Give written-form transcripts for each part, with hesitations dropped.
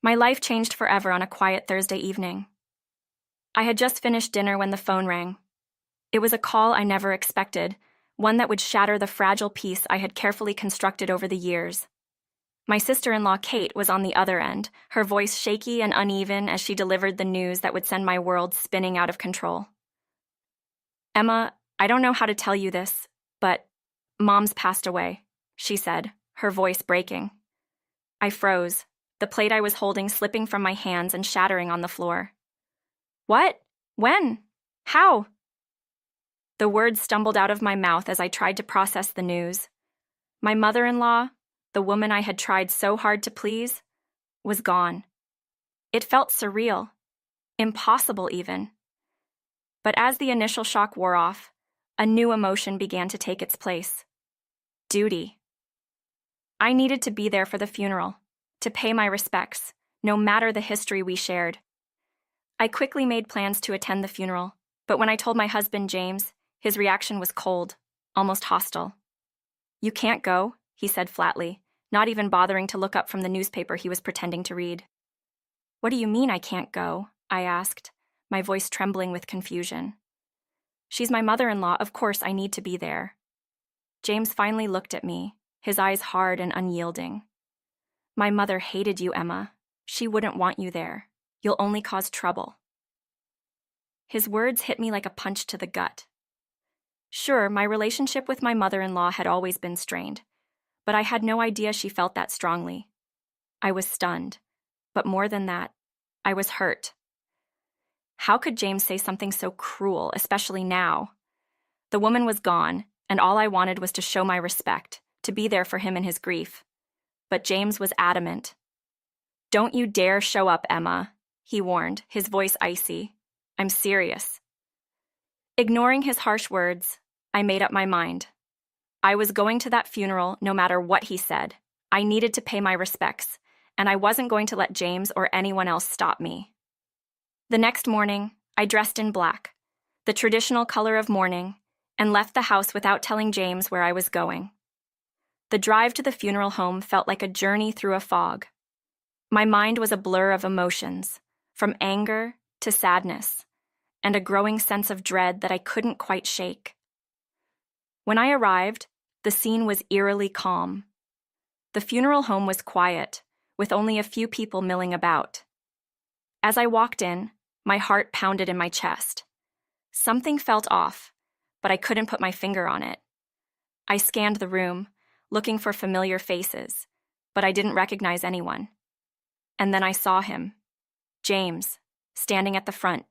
My life changed forever on a quiet Thursday evening. I had just finished dinner when the phone rang. It was a call I never expected, one that would shatter the fragile peace I had carefully constructed over the years. My sister-in-law Kate was on the other end, her voice shaky and uneven as she delivered the news that would send my world spinning out of control. "Emma, I don't know how to tell you this, but Mom's passed away," she said, her voice breaking. I froze, the plate I was holding slipping from my hands and shattering on the floor. "What? When? How?" The words stumbled out of my mouth as I tried to process the news. My mother-in-law, the woman I had tried so hard to please, was gone. It felt surreal, impossible even. But as the initial shock wore off, a new emotion began to take its place. Duty. I needed to be there for the funeral, to pay my respects, no matter the history we shared. I quickly made plans to attend the funeral, but when I told my husband, James, his reaction was cold, almost hostile. "You can't go," he said flatly, not even bothering to look up from the newspaper he was pretending to read. "What do you mean I can't go?" I asked, my voice trembling with confusion. "She's my mother-in-law, of course I need to be there." James finally looked at me, his eyes hard and unyielding. "My mother hated you, Emma. She wouldn't want you there. You'll only cause trouble." His words hit me like a punch to the gut. Sure, my relationship with my mother-in-law had always been strained, but I had no idea she felt that strongly. I was stunned, but more than that, I was hurt. How could James say something so cruel, especially now? The woman was gone, and all I wanted was to show my respect, to be there for him in his grief. But James was adamant. "Don't you dare show up, Emma," he warned, his voice icy. "I'm serious." Ignoring his harsh words, I made up my mind. I was going to that funeral no matter what he said. I needed to pay my respects, and I wasn't going to let James or anyone else stop me. The next morning, I dressed in black, the traditional color of mourning, and left the house without telling James where I was going. The drive to the funeral home felt like a journey through a fog. My mind was a blur of emotions, from anger to sadness, and a growing sense of dread that I couldn't quite shake. When I arrived, the scene was eerily calm. The funeral home was quiet, with only a few people milling about. As I walked in, my heart pounded in my chest. Something felt off, but I couldn't put my finger on it. I scanned the room, looking for familiar faces, but I didn't recognize anyone. And then I saw him, James, standing at the front,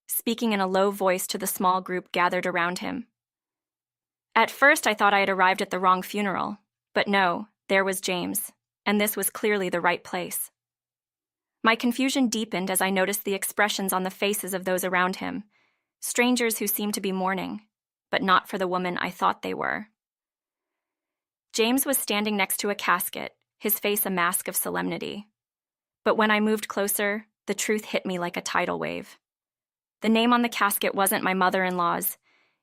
speaking in a low voice to the small group gathered around him. At first, I thought I had arrived at the wrong funeral, but no, there was James, and this was clearly the right place. My confusion deepened as I noticed the expressions on the faces of those around him, strangers who seemed to be mourning, but not for the woman I thought they were. James was standing next to a casket, his face a mask of solemnity. But when I moved closer, the truth hit me like a tidal wave. The name on the casket wasn't my mother-in-law's.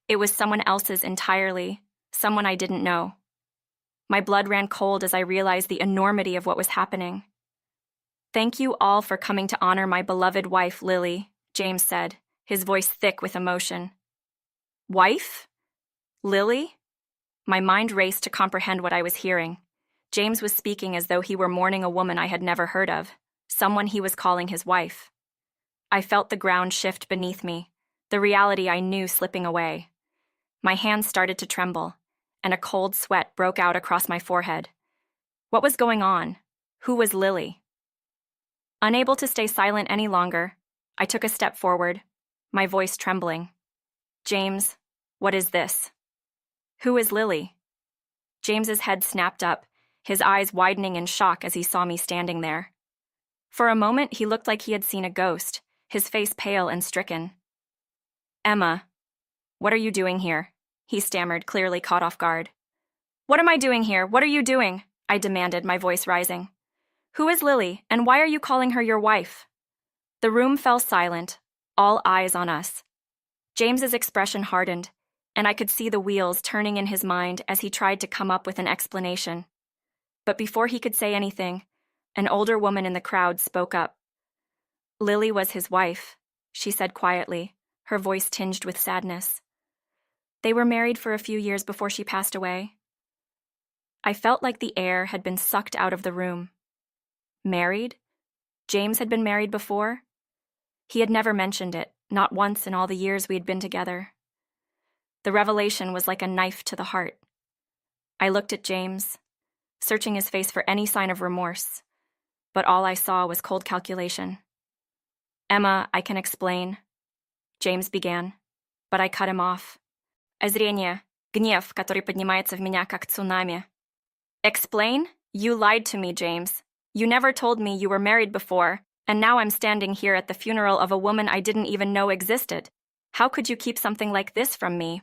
It was someone else's entirely, someone I didn't know. My blood ran cold as I realized the enormity of what was happening. "Thank you all for coming to honor my beloved wife, Lily," James said, his voice thick with emotion. "Wife? Lily?" My mind raced to comprehend what I was hearing. James was speaking as though he were mourning a woman I had never heard of, someone he was calling his wife. I felt the ground shift beneath me, the reality I knew slipping away. My hands started to tremble, and a cold sweat broke out across my forehead. What was going on? Who was Lily? Unable to stay silent any longer, I took a step forward, my voice trembling. "James, what is this? Who is Lily?" James's head snapped up, his eyes widening in shock as he saw me standing there. For a moment, he looked like he had seen a ghost, his face pale and stricken. "Emma, what are you doing here?" he stammered, clearly caught off guard. "What am I doing here? What are you doing?" I demanded, my voice rising. "Who is Lily, and why are you calling her your wife?" The room fell silent, all eyes on us. James's expression hardened, and I could see the wheels turning in his mind as he tried to come up with an explanation. But before he could say anything, An older woman in the crowd spoke up. Lily was his wife, she said quietly, her voice tinged with sadness. They were married for a few years before she passed away. I felt like the air had been sucked out of the room. Married? James had been married before? He had never mentioned it, not once in all the years we had been together. The revelation was like a knife to the heart. I looked at James, searching his face for any sign of remorse, but all I saw was cold calculation. Emma, I can explain, James began, but I cut him off. Озрение, гнев, который поднимается в меня как цунами. Explain? You lied to me, James. You never told me you were married before, and now I'm standing here at the funeral of a woman I didn't even know existed. How could you keep something like this from me?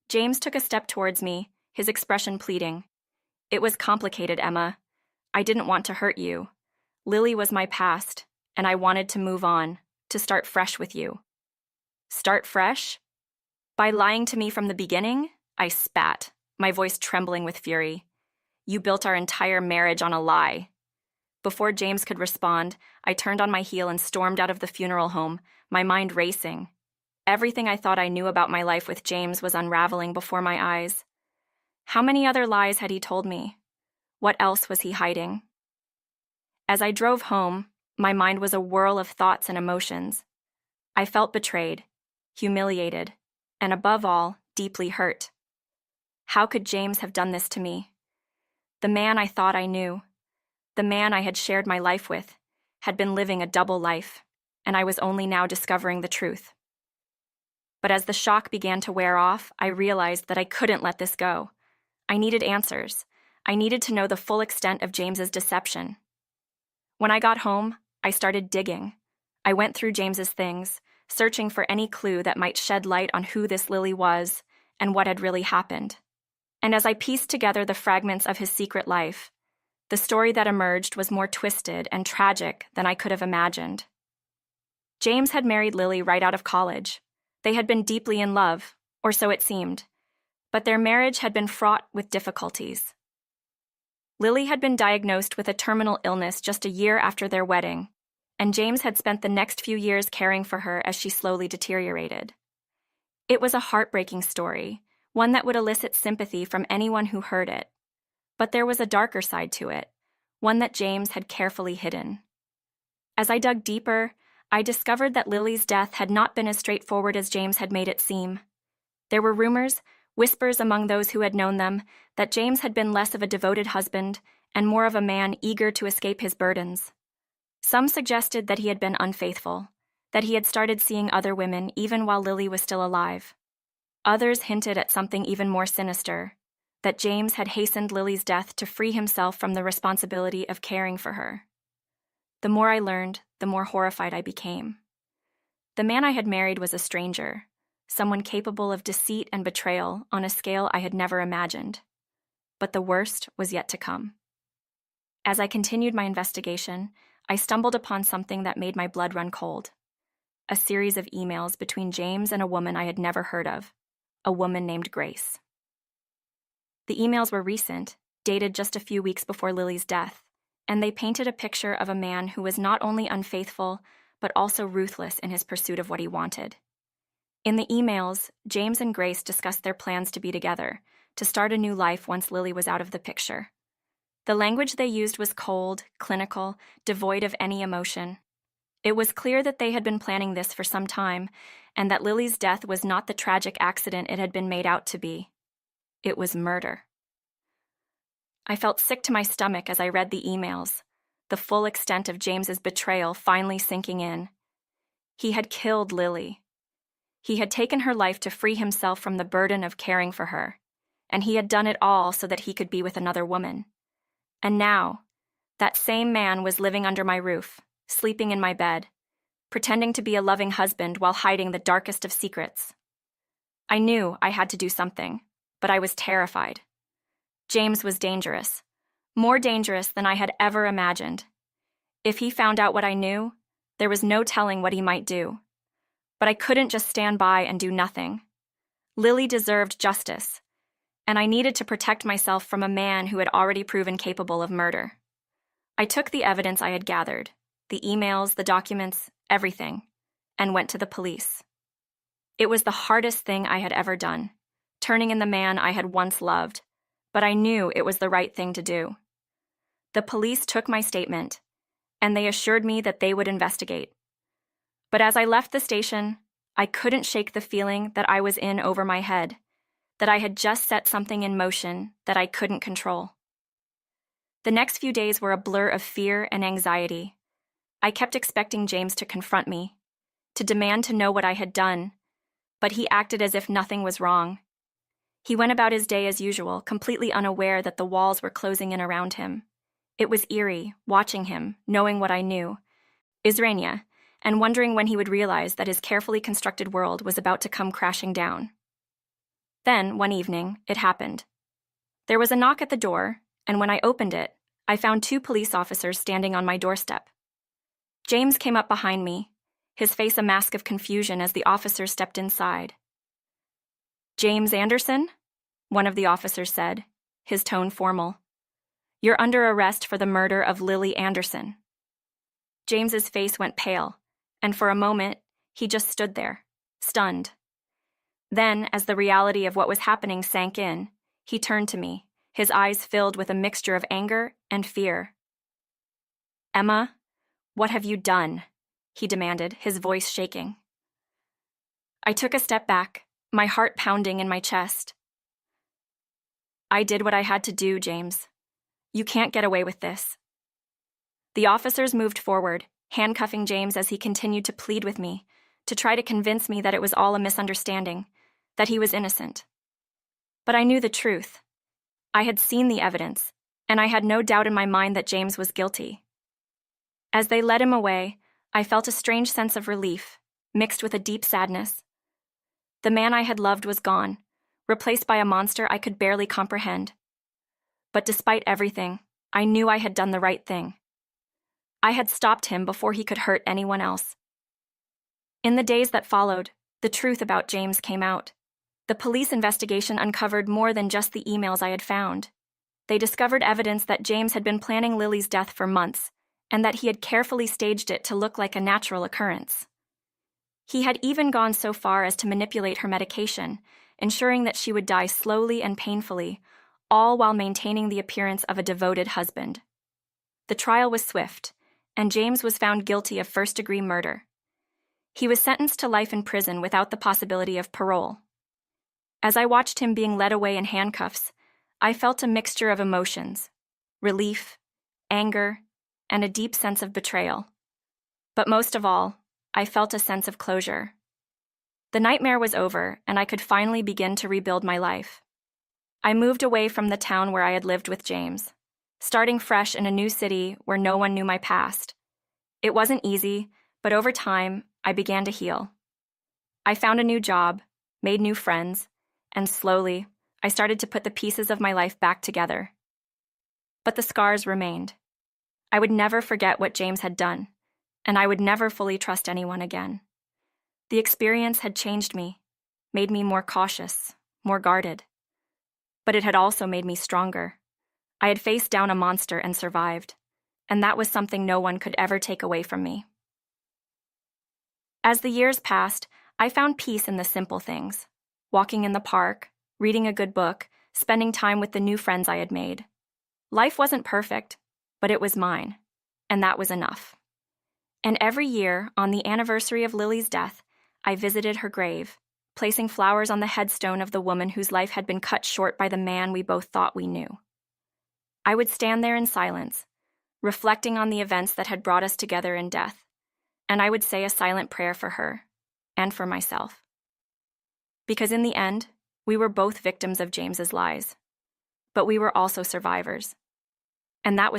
James took a step towards me, his expression pleading. It was complicated, Emma. I didn't want to hurt you. Lily was my past, and I wanted to move on, to start fresh with you. Start fresh? By lying to me from the beginning, I spat, my voice trembling with fury. You built our entire marriage on a lie. Before James could respond, I turned on my heel and stormed out of the funeral home, my mind racing. Everything I thought I knew about my life with James was unraveling before my eyes. How many other lies had he told me? What else was he hiding? As I drove home, my mind was a whirl of thoughts and emotions. I felt betrayed, humiliated, and above all, deeply hurt. How could James have done this to me? The man I thought I knew, the man I had shared my life with, had been living a double life, and I was only now discovering the truth. But as the shock began to wear off, I realized that I couldn't let this go. I needed answers. I needed to know the full extent of James's deception. When I got home, I started digging. I went through James's things, searching for any clue that might shed light on who this Lily was and what had really happened. And as I pieced together the fragments of his secret life, the story that emerged was more twisted and tragic than I could have imagined. James had married Lily right out of college. They had been deeply in love, or so it seemed, but their marriage had been fraught with difficulties. Lily had been diagnosed with a terminal illness just a year after their wedding, and James had spent the next few years caring for her as she slowly deteriorated. It was a heartbreaking story, one that would elicit sympathy from anyone who heard it. But there was a darker side to it, one that James had carefully hidden. As I dug deeper, I discovered that Lily's death had not been as straightforward as James had made it seem. There were rumors, whispers among those who had known them, that James had been less of a devoted husband and more of a man eager to escape his burdens. Some suggested that he had been unfaithful, that he had started seeing other women even while Lily was still alive. Others hinted at something even more sinister, that James had hastened Lily's death to free himself from the responsibility of caring for her. The more I learned, the more horrified I became. The man I had married was a stranger, someone capable of deceit and betrayal on a scale I had never imagined. But the worst was yet to come. As I continued my investigation, I stumbled upon something that made my blood run cold. A series of emails between James and a woman I had never heard of, a woman named Grace. The emails were recent, dated just a few weeks before Lily's death, and they painted a picture of a man who was not only unfaithful, but also ruthless in his pursuit of what he wanted. In the emails, James and Grace discussed their plans to be together, to start a new life once Lily was out of the picture. The language they used was cold, clinical, devoid of any emotion. It was clear that they had been planning this for some time, and that Lily's death was not the tragic accident it had been made out to be. It was murder. I felt sick to my stomach as I read the emails, the full extent of James's betrayal finally sinking in. He had killed Lily. He had taken her life to free himself from the burden of caring for her, and he had done it all so that he could be with another woman. And now, that same man was living under my roof, sleeping in my bed, pretending to be a loving husband while hiding the darkest of secrets. I knew I had to do something, but I was terrified. James was dangerous, more dangerous than I had ever imagined. If he found out what I knew, there was no telling what he might do. But I couldn't just stand by and do nothing. Lily deserved justice, and I needed to protect myself from a man who had already proven capable of murder. I took the evidence I had gathered, the emails, the documents, everything, and went to the police. It was the hardest thing I had ever done, turning in the man I had once loved, but I knew it was the right thing to do. The police took my statement, and they assured me that they would investigate. But as I left the station, I couldn't shake the feeling that I was in over my head, that I had just set something in motion that I couldn't control. The next few days were a blur of fear and anxiety. I kept expecting James to confront me, to demand to know what I had done, but he acted as if nothing was wrong. He went about his day as usual, completely unaware that the walls were closing in around him. It was eerie, watching him, knowing what I knew, Isrania, and wondering when he would realize that his carefully constructed world was about to come crashing down. Then, one evening, it happened. There was a knock at the door, and when I opened it, I found 2 police officers standing on my doorstep. James came up behind me, his face a mask of confusion as the officers stepped inside. "James Anderson?" one of the officers said, his tone formal. "You're under arrest for the murder of Lily Anderson." James's face went pale, and for a moment, he just stood there, stunned. Then, as the reality of what was happening sank in, he turned to me, his eyes filled with a mixture of anger and fear. "Emma, what have you done?" he demanded, his voice shaking. I took a step back, my heart pounding in my chest. "I did what I had to do, James. You can't get away with this." The officers moved forward, handcuffing James as he continued to plead with me, to try to convince me that it was all a misunderstanding, that he was innocent. But I knew the truth. I had seen the evidence, and I had no doubt in my mind that James was guilty. As they led him away, I felt a strange sense of relief, mixed with a deep sadness. The man I had loved was gone, replaced by a monster I could barely comprehend. But despite everything, I knew I had done the right thing. I had stopped him before he could hurt anyone else. In the days that followed, the truth about James came out. The police investigation uncovered more than just the emails I had found. They discovered evidence that James had been planning Lily's death for months, and that he had carefully staged it to look like a natural occurrence. He had even gone so far as to manipulate her medication, ensuring that she would die slowly and painfully, all while maintaining the appearance of a devoted husband. The trial was swift, and James was found guilty of first-degree murder. He was sentenced to life in prison without the possibility of parole. As I watched him being led away in handcuffs, I felt a mixture of emotions: relief, anger, and a deep sense of betrayal. But most of all, I felt a sense of closure. The nightmare was over, and I could finally begin to rebuild my life. I moved away from the town where I had lived with James, starting fresh in a new city where no one knew my past. It wasn't easy, but over time, I began to heal. I found a new job, made new friends, and slowly, I started to put the pieces of my life back together. But the scars remained. I would never forget what James had done, and I would never fully trust anyone again. The experience had changed me, made me more cautious, more guarded. But it had also made me stronger. I had faced down a monster and survived, and that was something no one could ever take away from me. As the years passed, I found peace in the simple things: walking in the park, reading a good book, spending time with the new friends I had made. Life wasn't perfect, but it was mine, and that was enough. And every year, on the anniversary of Lily's death, I visited her grave, placing flowers on the headstone of the woman whose life had been cut short by the man we both thought we knew. I would stand there in silence, reflecting on the events that had brought us together in death, and I would say a silent prayer for her, and for myself. Because in the end, we were both victims of James's lies, but we were also survivors. And that was